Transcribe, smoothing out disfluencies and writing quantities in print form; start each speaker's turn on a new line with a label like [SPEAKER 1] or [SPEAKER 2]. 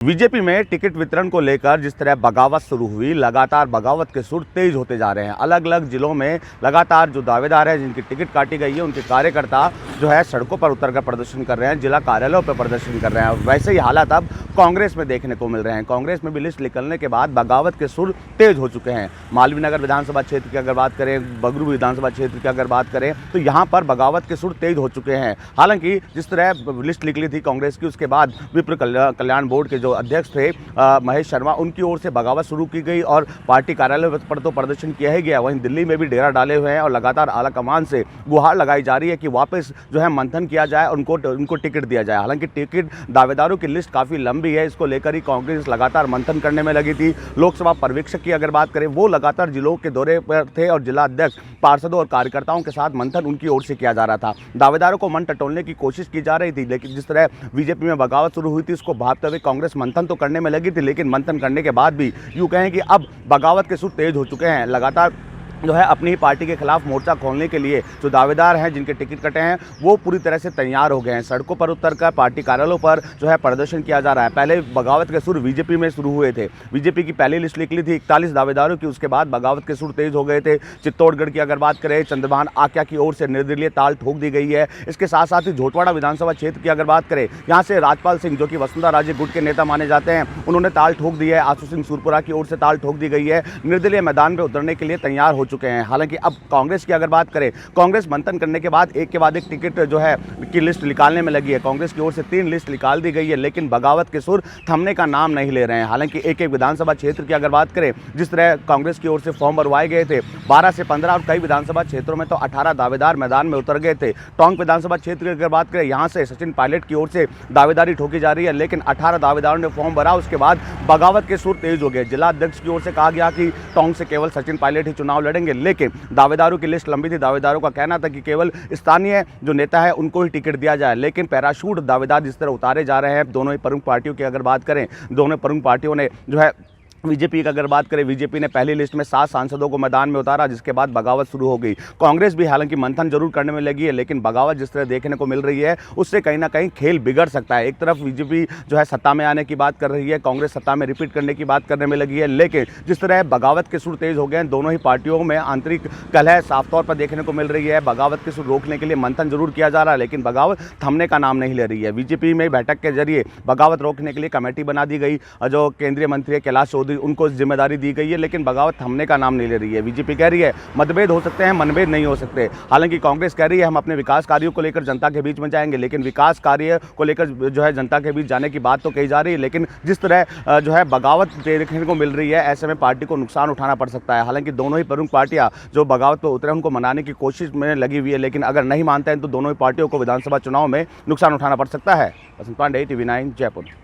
[SPEAKER 1] BJP में ticket वितरण को लेकर जिस तरह बगावत शुरू हुई, लगातार बगावत के सुर तेज होते जा रहे हैं। अलग अलग जिलों में लगातार जो दावेदार हैं, जिनकी टिकट काटी गई है, उनके कार्यकर्ता जो है सड़कों पर उतरकर प्रदर्शन कर रहे हैं, जिला कार्यालयों पर प्रदर्शन कर रहे हैं। वैसे ही हालात अब कांग्रेस में देखने को मिल रहे हैं। कांग्रेस में भी लिस्ट निकलने के बाद बगावत के सुर तेज हो चुके हैं। मालवीय नगर विधानसभा क्षेत्र की अगर बात करें, बगरू विधानसभा क्षेत्र की अगर बात करें, तो यहाँ पर बगावत के सुर तेज हो चुके हैं। हालांकि जिस तरह लिस्ट निकली थी कांग्रेस की, उसके बाद विप्र कल्याण बोर्ड के जो अध्यक्ष थे महेश शर्मा, उनकी ओर से बगावत शुरू की गई और पार्टी कार्यालय पर तो प्रदर्शन किया ही गया, वहीं दिल्ली में भी डेरा डाले हुए हैं और लगातार आला कमान से गुहार लगाई जा रही है कि वापस जो है मंथन किया जाए और उनको टिकट दिया जाए। हालांकि टिकट दावेदारों की लिस्ट काफ़ी लंबी है, इसको लेकर ही कांग्रेस लगातार मंथन करने में लगी थी। लोकसभा पर्यवेक्षक की अगर बात करें, वो लगातार जिलों के दौरे पर थे और जिला अध्यक्ष, पार्षदों और कार्यकर्ताओं के साथ मंथन उनकी ओर से किया जा रहा था। दावेदारों को मन टटोलने की कोशिश की जा रही थी, लेकिन जिस तरह बीजेपी में बगावत शुरू हुई थी, उसको भांपते हुए कांग्रेस मंथन तो करने में लगी थी, लेकिन मंथन करने के बाद भी यूं कहें कि अब बगावत के सुर तेज हो चुके हैं। लगातार जो है अपनी ही पार्टी के खिलाफ मोर्चा खोलने के लिए जो दावेदार हैं, जिनके टिकट कटे हैं, वो पूरी तरह से तैयार हो गए हैं। सड़कों पर उतरकर पार्टी कार्यालयों पर जो है प्रदर्शन किया जा रहा है। पहले बगावत के सुर बीजेपी में शुरू हुए थे। बीजेपी की पहली लिस्ट निकली थी 41 दावेदारों की, उसके बाद बगावत के सुर तेज हो गए थे। चित्तौड़गढ़ की अगर बात करें, चंद्रभान आक्या की ओर से निर्दलीय ताल ठोक दी गई है। इसके साथ साथ ही झोटवाड़ा विधानसभा क्षेत्र की अगर बात करें, यहाँ से राजपाल सिंह, जो कि वसुंधरा राजे गुट के नेता माने जाते हैं, उन्होंने ताल ठोक दी है। आशु सिंह सूरपुरा की ओर से ताल ठोक दी गई है। निर्दलीय मैदान में उतरने के लिए तैयार हो चुके हैं। हालांकि अब कांग्रेस की अगर बात करें, कांग्रेस मंथन करने के बाद एक के बाद एक टिकट जो है की लिस्ट निकालने में लगी है। कांग्रेस की ओर से 3 लिस्ट निकाल दी गई है, लेकिन बगावत के सुर थमने का नाम नहीं ले रहे हैं। हालांकि एक एक विधानसभा क्षेत्र की अगर बात करें, जिस तरह कांग्रेस की ओर से फॉर्म भरवाए गए थे 12 से 15 और कई विधानसभा क्षेत्रों में तो 18 दावेदार मैदान में उतर गए थे। टोंक विधानसभा क्षेत्र की अगर बात करें, यहाँ से सचिन पायलट की ओर से दावेदारी ठोकी जा रही है, लेकिन 18 दावेदारों ने फॉर्म भरा। उसके बाद बगावत के सुर तेज हो गए। जिला अध्यक्ष की ओर से कहा गया कि टोंक से केवल सचिन पायलट ही चुनाव लड़ेंगे, लेकिन दावेदारों की लिस्ट लंबी थी। दावेदारों का कहना था कि केवल स्थानीय जो नेता है उनको ही टिकट दिया जाए, लेकिन पैराशूट दावेदार जिस तरह उतारे जा रहे हैं, दोनों ही प्रमुख पार्टियों की अगर बात करें, दोनों प्रमुख पार्टियों ने जो है बीजेपी की अगर बात करें, बीजेपी ने पहली लिस्ट में 7 सांसदों को मैदान में उतारा, जिसके बाद बगावत शुरू हो गई। कांग्रेस भी हालांकि मंथन जरूर करने में लगी है, लेकिन बगावत जिस तरह देखने को मिल रही है, उससे कहीं ना कहीं खेल बिगड़ सकता है। एक तरफ बीजेपी जो है सत्ता में आने की बात कर रही है, कांग्रेस सत्ता में रिपीट करने की बात करने में लगी है, लेकिन जिस तरह बगावत के सुर तेज हो गए हैं, दोनों ही पार्टियों में आंतरिक कलह साफ तौर पर देखने को मिल रही है। बगावत के सुर रोकने के लिए मंथन जरूर किया जा रहा है, लेकिन बगावत थमने का नाम नहीं ले रही है। बीजेपी में बैठक के जरिए बगावत रोकने के लिए कमेटी बना दी गई, जो केंद्रीय मंत्री कैलाश चौधरी, उनको जिम्मेदारी दी गई है, लेकिन बगावत थमने का नाम नहीं ले रही है। बीजेपी कह रही है मतभेद हो सकते हैं, मनभेद नहीं हो सकते। हालांकि कांग्रेस कह रही है हम अपने विकास कार्यों को लेकर जनता के बीच में जाएंगे, लेकिन विकास कार्य को लेकर जो है जनता के बीच जाने की बात तो कही जा रही है, लेकिन जिस तरह जो है बगावत देखने को मिल रही है, ऐसे में पार्टी को नुकसान उठाना पड़ सकता है। हालांकि दोनों ही प्रमुख पार्टियां जो बगावत पर उतरे, उनको मनाने की कोशिश में लगी हुई है, लेकिन अगर नहीं मानते हैं तो दोनों ही पार्टियों को विधानसभा चुनाव में नुकसान उठाना पड़ सकता है। वसंत पांडे, TV9, जयपुर।